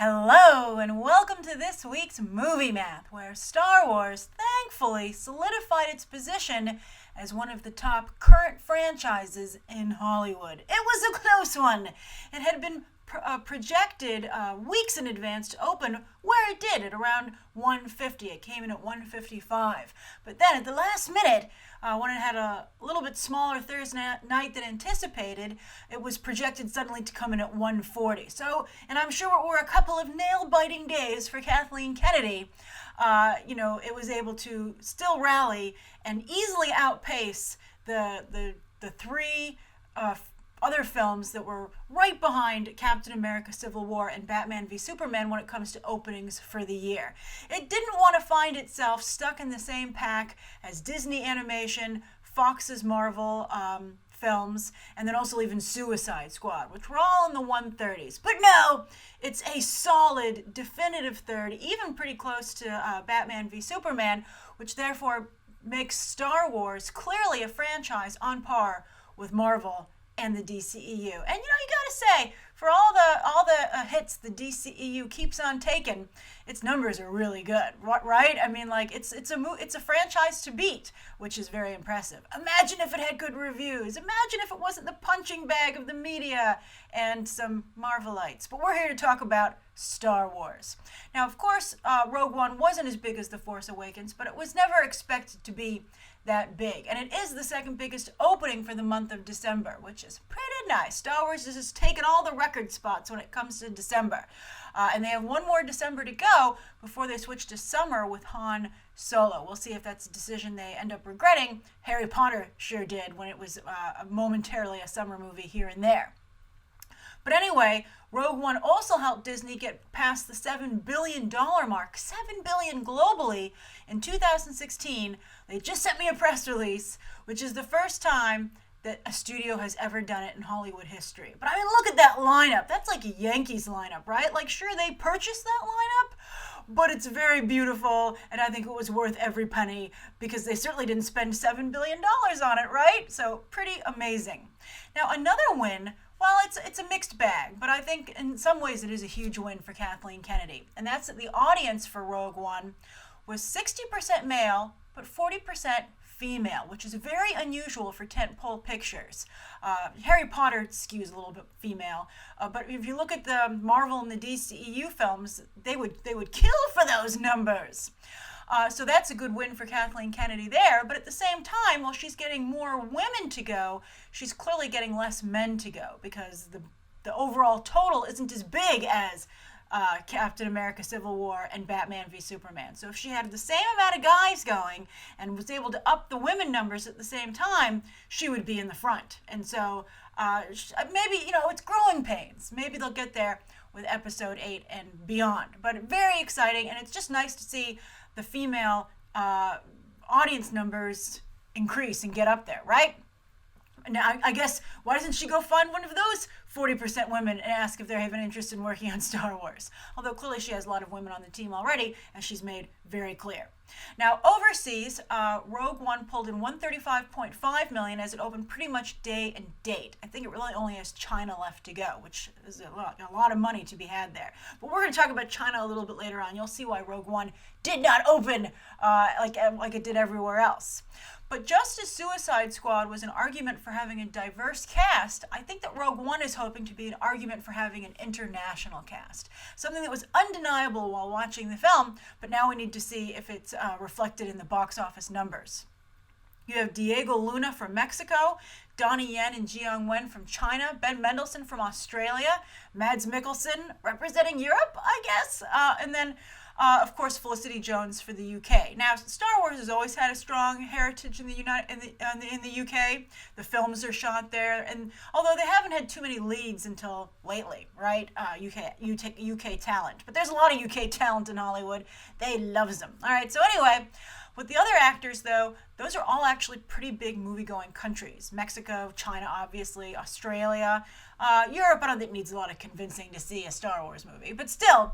Hello, and welcome to this week's Movie Math, where Star Wars thankfully solidified its position as one of the top current franchises in Hollywood. It was a close one. It had been projected weeks in advance to open where it did, at around 150. It came in at 155. But then at the last minute, when it had a little bit smaller Thursday night than anticipated, it was projected suddenly to come in at 140. So, and I'm sure it were a couple of nail-biting days for Kathleen Kennedy. It was able to still rally and easily outpace the three other films that were right behind Captain America Civil War and Batman v Superman when it comes to openings for the year. It didn't want to find itself stuck in the same pack as Disney Animation, Fox's Marvel films, and then also even Suicide Squad, which were all in the 130s. But no, it's a solid, definitive third, even pretty close to Batman v Superman, which therefore makes Star Wars clearly a franchise on par with Marvel and the DCEU. And you gotta say, for all the hits the DCEU keeps on taking, its numbers are really good, right? I mean, like it's a franchise to beat, which is very impressive. Imagine if it had good reviews. Imagine if it wasn't the punching bag of the media and some Marvelites. But we're here to talk about Star Wars. Now, of course, Rogue One wasn't as big as The Force Awakens, but it was never expected to be that big. And it is the second biggest opening for the month of December, which is pretty nice. Star Wars has just taken all the record spots when it comes to December. And they have one more December to go before they switch to summer with Han Solo. We'll see if that's a decision they end up regretting. Harry Potter sure did when it was momentarily a summer movie here and there. But anyway, Rogue One also helped Disney get past the $7 billion mark, $7 billion globally in 2016. They just sent me a press release, which is the first time that a studio has ever done it in Hollywood history. But I mean, look at that lineup. That's like a Yankees lineup, right? Like, sure, they purchased that lineup, but it's very beautiful, and I think it was worth every penny because they certainly didn't spend $7 billion on it, right? So pretty amazing. Now, another win, well, it's a mixed bag, but I think in some ways it is a huge win for Kathleen Kennedy. And that's that the audience for Rogue One was 60% male, but 40% female, which is very unusual for tentpole pictures. Harry Potter skews a little bit female, but if you look at the Marvel and the DCEU films, they would kill for those numbers. So that's a good win for Kathleen Kennedy there. But at the same time, while she's getting more women to go, she's clearly getting less men to go because the overall total isn't as big as Captain America Civil War and Batman v Superman. So if she had the same amount of guys going and was able to up the women numbers at the same time, she would be in the front. And so maybe, it's growing pains. Maybe they'll get there with episode 8 and beyond. But very exciting, and it's just nice to see the female audience numbers increase and get up there, right? Now, I guess, why doesn't she go find one of those 40% women and ask if they have an interest in working on Star Wars? Although clearly she has a lot of women on the team already, as she's made very clear. Now, overseas, Rogue One pulled in $135.5 million as it opened pretty much day and date. I think it really only has China left to go, which is a lot of money to be had there. But we're going to talk about China a little bit later on. You'll see why Rogue One did not open like it did everywhere else. But just as Suicide Squad was an argument for having a diverse cast, I think that Rogue One is hoping to be an argument for having an international cast. Something that was undeniable while watching the film, but now we need to see if it's reflected in the box office numbers. You have Diego Luna from Mexico, Donnie Yen and Jiang Wen from China, Ben Mendelsohn from Australia, Mads Mikkelsen representing Europe, I guess, and then of course, Felicity Jones for the UK. Now, Star Wars has always had a strong heritage in the UK. The films are shot there, and although they haven't had too many leads until lately, right? UK talent, but there's a lot of UK talent in Hollywood. They loves them. All right. So anyway, with the other actors, though, those are all actually pretty big movie-going countries. Mexico, China, obviously, Australia. Europe, I don't think needs a lot of convincing to see a Star Wars movie. But still,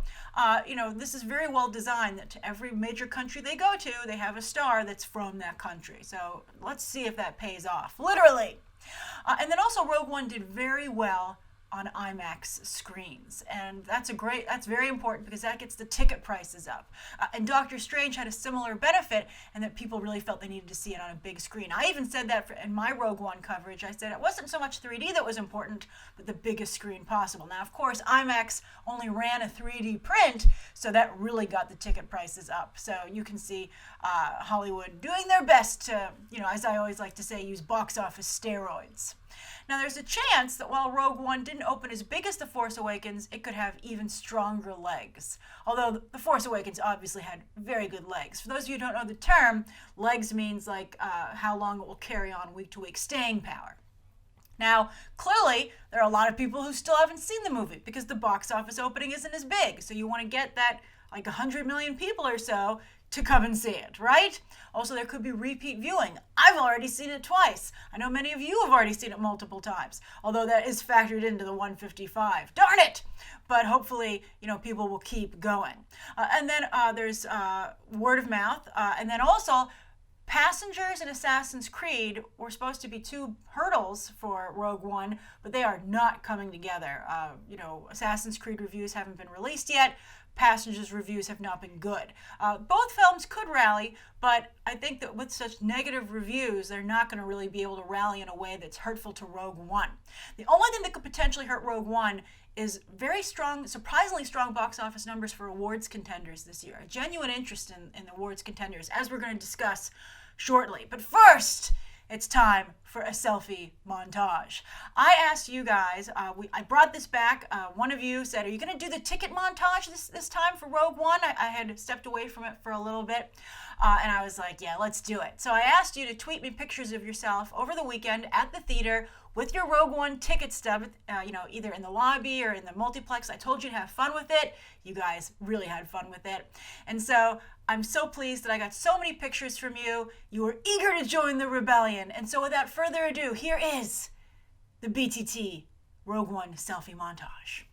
this is very well designed that to every major country they go to, they have a star that's from that country. So let's see if that pays off, literally. And then also Rogue One did very well on IMAX screens. And that's very important because that gets the ticket prices up. And Doctor Strange had a similar benefit and that people really felt they needed to see it on a big screen. I even said that in my Rogue One coverage. I said it wasn't so much 3D that was important, but the biggest screen possible. Now, of course, IMAX only ran a 3D print, so that really got the ticket prices up. So you can see Hollywood doing their best to, as I always like to say, use box office steroids. Now, there's a chance that while Rogue One didn't open as big as The Force Awakens, it could have even stronger legs. Although The Force Awakens obviously had very good legs. For those of you who don't know the term, legs means like how long it will carry on week to week staying power. Now, clearly, there are a lot of people who still haven't seen the movie because the box office opening isn't as big. So you want to get that like 100 million people or so to come and see it, right? Also, there could be repeat viewing. I've already seen it twice. I know many of you have already seen it multiple times, although that is factored into the 155. Darn it! But hopefully, people will keep going. And then there's word of mouth. And then also, Passengers and Assassin's Creed were supposed to be two hurdles for Rogue One, but they are not coming together. Assassin's Creed reviews haven't been released yet. Passengers reviews have not been good. Both films could rally, but I think that with such negative reviews, they're not going to really be able to rally in a way that's hurtful to Rogue One. The only thing that could potentially hurt Rogue One is very strong, surprisingly strong box office numbers for awards contenders this year. A genuine interest in the awards contenders, as we're going to discuss shortly. But first, it's time for a selfie montage. I asked you guys, I brought this back. One of you said, are you going to do the ticket montage this time for Rogue One? I had stepped away from it for a little bit. And I was like, yeah, let's do it. So I asked you to tweet me pictures of yourself over the weekend at the theater with your Rogue One ticket stub, either in the lobby or in the multiplex. I told you to have fun with it. You guys really had fun with it. And so I'm so pleased that I got so many pictures from you. You were eager to join the rebellion. And so without further ado, here is the BTT Rogue One selfie montage.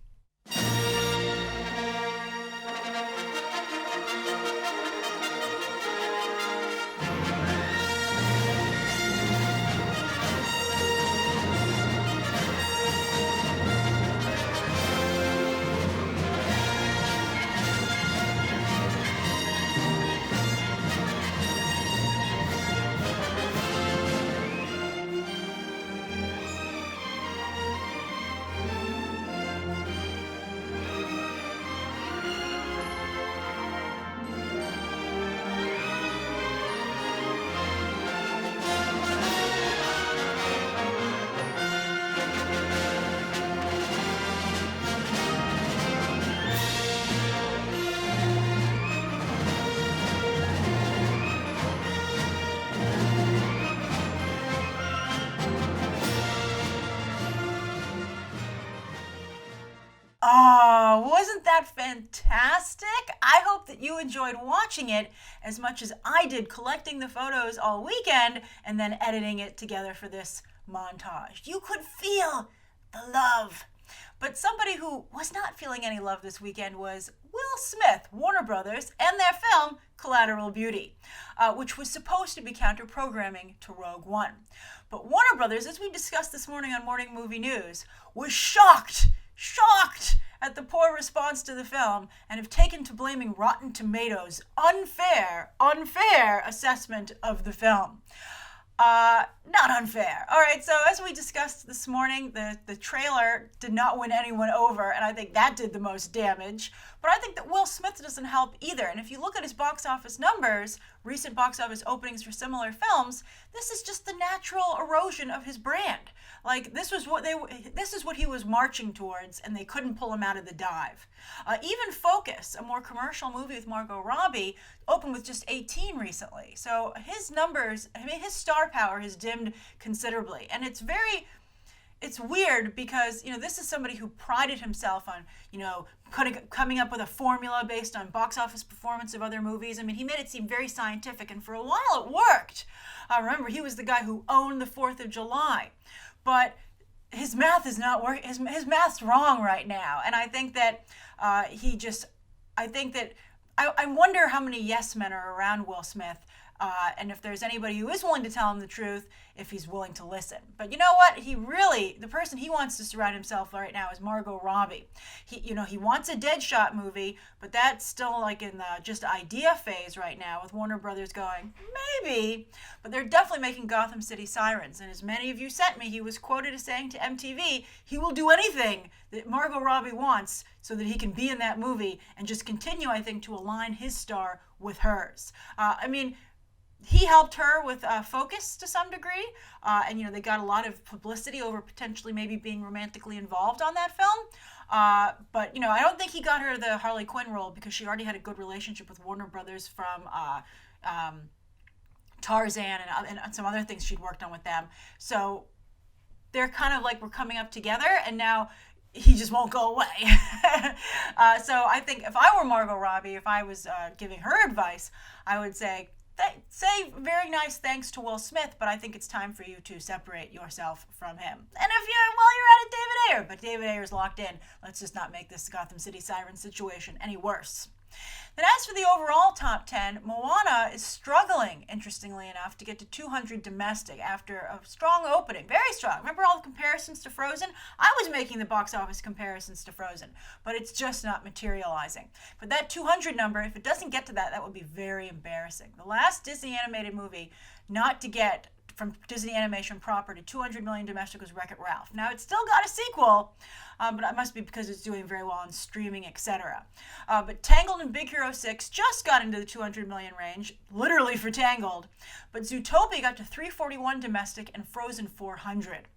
Oh, wasn't that fantastic? I hope that you enjoyed watching it as much as I did collecting the photos all weekend and then editing it together for this montage. You could feel the love. But somebody who was not feeling any love this weekend was Will Smith, Warner Brothers, and their film Collateral Beauty, which was supposed to be counter-programming to Rogue One. But Warner Brothers, as we discussed this morning on Morning Movie News, was shocked at the poor response to the film and have taken to blaming Rotten Tomatoes' unfair assessment of the film. Not unfair. All right, so as we discussed this morning, the trailer did not win anyone over, and I think that did the most damage. But I think that Will Smith doesn't help either. And if you look at his box office numbers, recent box office openings for similar films, this is just the natural erosion of his brand. Like, this is what he was marching towards, and they couldn't pull him out of the dive. Even Focus, a more commercial movie with Margot Robbie, opened with just 18 recently. So his numbers, his star power has dimmed considerably. And it's weird because, this is somebody who prided himself on, coming up with a formula based on box office performance of other movies. I mean, he made it seem very scientific, and for a while it worked. Remember, he was the guy who owned the 4th of July. But his math is not working. His math's wrong right now. And I think that I wonder how many yes men are around Will Smith and if there's anybody who is willing to tell him the truth, if he's willing to listen. But you know what? The person he wants to surround himself right now is Margot Robbie. He wants a Deadshot movie, but that's still like in the just idea phase right now, with Warner Brothers going, maybe. But they're definitely making Gotham City Sirens. And as many of you sent me, he was quoted as saying to MTV, he will do anything that Margot Robbie wants so that he can be in that movie and just continue, I think, to align his star with hers. He helped her with Focus to some degree, and they got a lot of publicity over potentially maybe being romantically involved on that film. But I don't think he got her the Harley Quinn role because she already had a good relationship with Warner Brothers from Tarzan and some other things she'd worked on with them. So they're kind of like we're coming up together, and now he just won't go away. So I think if I were Margot Robbie, if I was giving her advice, I would say very nice thanks to Will Smith, but I think it's time for you to separate yourself from him. And if while you're at it, David Ayer, but David Ayer's locked in. Let's just not make this Gotham City Sirens situation any worse. Then as for the overall top 10, Moana is struggling, interestingly enough, to get to 200 domestic after a strong opening. Very strong. Remember all the comparisons to Frozen? I was making the box office comparisons to Frozen, but it's just not materializing. But that 200 number, if it doesn't get to that, that would be very embarrassing. The last Disney animated movie not to get from Disney Animation proper to 200 million domestic was Wreck-It Ralph. Now, it's still got a sequel, but it must be because it's doing very well on streaming, etc. But Tangled and Big Hero 6 just got into the 200 million range, literally for Tangled. But Zootopia got to 341 domestic and Frozen 400.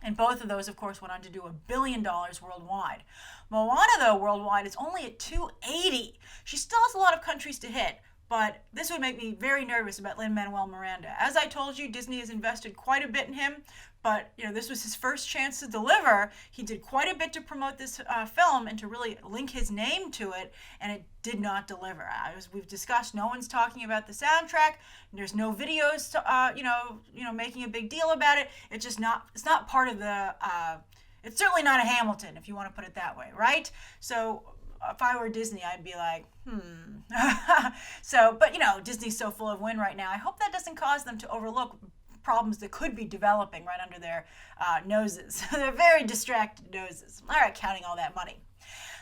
And both of those, of course, went on to do $1 billion worldwide. Moana, though, worldwide is only at 280. She still has a lot of countries to hit, but this would make me very nervous about Lin-Manuel Miranda. As I told you, Disney has invested quite a bit in him, but this was his first chance to deliver. He did quite a bit to promote this film and to really link his name to it, and it did not deliver. As we've discussed, no one's talking about the soundtrack. There's no videos, making a big deal about it. It's not part of the. It's certainly not a Hamilton, if you want to put it that way, right? So if I were Disney, I'd be like, but Disney's so full of wind right now. I hope that doesn't cause them to overlook problems that could be developing right under their noses. They're very distracted noses. All right, counting all that money.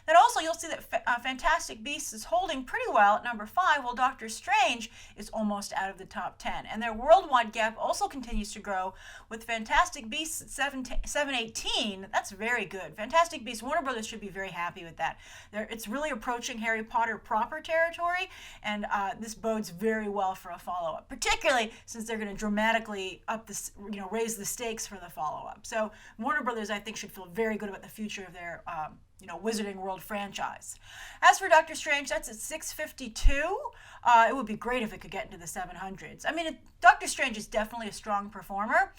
Then also you'll see that Fantastic Beasts is holding pretty well at number 5, while Doctor Strange is almost out of the top 10. And their worldwide gap also continues to grow, with Fantastic Beasts at 718. That's very good. Fantastic Beasts, Warner Brothers should be very happy with that. It's really approaching Harry Potter proper territory, and this bodes very well for a follow-up, particularly since they're going to dramatically raise the stakes for the follow-up. So Warner Brothers, I think, should feel very good about the future of their Wizarding World franchise. As for Doctor Strange, that's at 652. It would be great if it could get into the 700s. Doctor Strange is definitely a strong performer,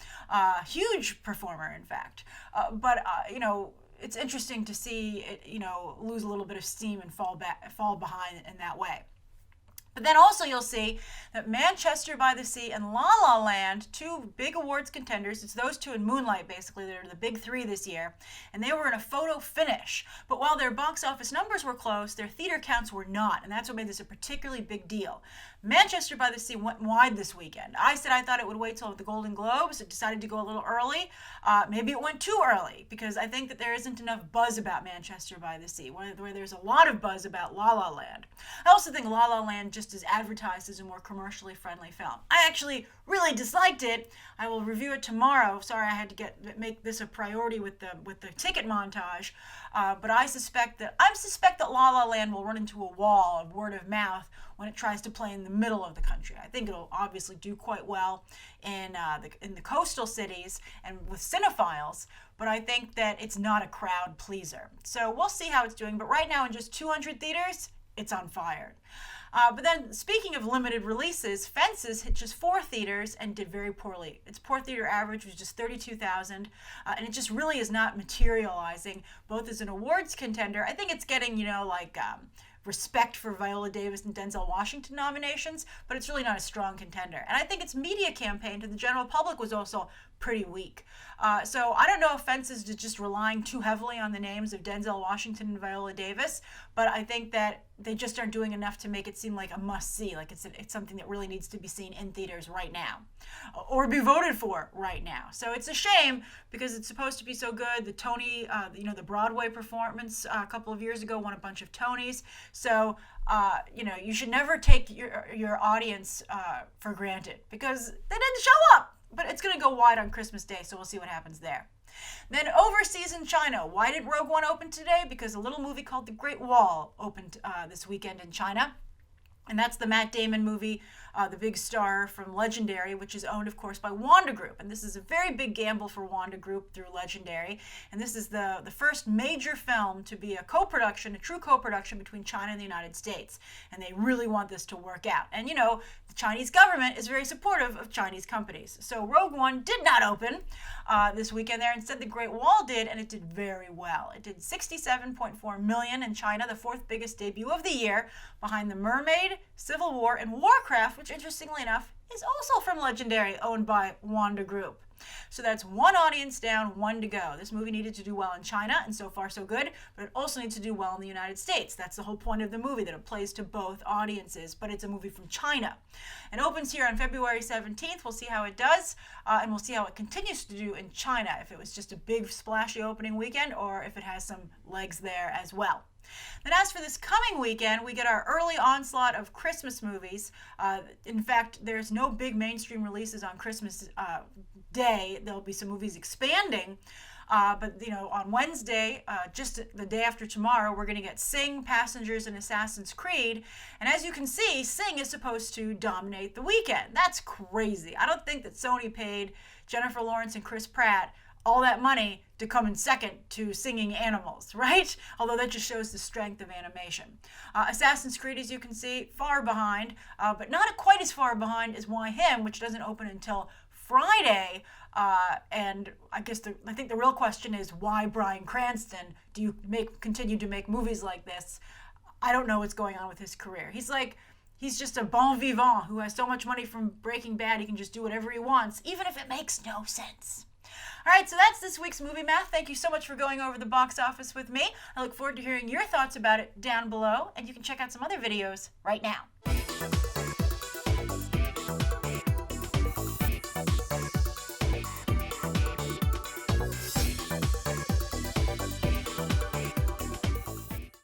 huge performer, in fact. But it's interesting to see it, lose a little bit of steam and fall behind in that way. But then also you'll see that Manchester by the Sea and La La Land, 2 big awards contenders, it's those two and Moonlight basically that are the big 3 this year, and they were in a photo finish. But while their box office numbers were close, their theater counts were not, and that's what made this a particularly big deal. Manchester by the Sea went wide this weekend. I said I thought it would wait till the Golden Globes. It decided to go a little early. Maybe it went too early, because I think that there isn't enough buzz about Manchester by the Sea, where there's a lot of buzz about La La Land. I also think La La Land just is advertised as a more commercially friendly film. I actually really disliked it. I will review it tomorrow. Sorry, I had to make this a priority with the ticket montage. But I suspect that La La Land will run into a wall of word of mouth when it tries to play in the middle of the country. I think it'll obviously do quite well in the coastal cities and with cinephiles, but I think that it's not a crowd pleaser. So we'll see how it's doing. But right now, in just 200 theaters, it's on fire. But then, speaking of limited releases, Fences hit just 4 theaters and did very poorly. Its per theater average was just 32,000, and it just really is not materializing, both as an awards contender. I think it's getting, respect for Viola Davis and Denzel Washington nominations, but it's really not a strong contender. And I think its media campaign to the general public was also pretty weak. So I don't know if Fence is just relying too heavily on the names of Denzel Washington and Viola Davis, but I think that they just aren't doing enough to make it seem like a must-see, like it's something that really needs to be seen in theaters right now, or be voted for right now. So it's a shame because it's supposed to be so good. The Tony, the Broadway performance a couple of years ago won a bunch of Tonys. So you should never take your audience for granted because they didn't show up. But it's going to go wide on Christmas Day, so we'll see what happens there. Then overseas in China, why did Rogue One open today? Because a little movie called The Great Wall opened this weekend in China. And that's the Matt Damon movie, the big star from Legendary, which is owned, of course, by Wanda Group. And this is a very big gamble for Wanda Group through Legendary. And this is the first major film to be a co-production, a true co-production between China and the United States. And they really want this to work out. And, the Chinese government is very supportive of Chinese companies. So Rogue One did not open this weekend there. Instead, The Great Wall did, and it did very well. It did $67.4 million in China, the fourth biggest debut of the year, behind The Mermaid, Civil War, and Warcraft, which, interestingly enough, is also from Legendary, owned by Wanda Group. So that's one audience down, one to go. This movie needed to do well in China, and so far so good, but it also needs to do well in the United States. That's the whole point of the movie, that it plays to both audiences, but it's a movie from China. It opens here on February 17th. We'll see how it does, and we'll see how it continues to do in China, if it was just a big splashy opening weekend or if it has some legs there as well. Then as for this coming weekend, we get our early onslaught of Christmas movies. In fact, there's no big mainstream releases on Christmas Day. There'll be some movies expanding. But on Wednesday, just the day after tomorrow, we're going to get Sing, Passengers, and Assassin's Creed. And as you can see, Sing is supposed to dominate the weekend. That's crazy. I don't think that Sony paid Jennifer Lawrence and Chris Pratt all that money to come in second to Singing Animals, right? Although that just shows the strength of animation. Assassin's Creed, as you can see, far behind, but not quite as far behind as Why Him, which doesn't open until Friday. And I think the real question is, why Bryan Cranston? Do you continue to make movies like this? I don't know what's going on with his career. He's just a bon vivant who has so much money from Breaking Bad, he can just do whatever he wants, even if it makes no sense. All right, so that's this week's Movie Math. Thank you so much for going over the box office with me. I look forward to hearing your thoughts about it down below, and you can check out some other videos right now.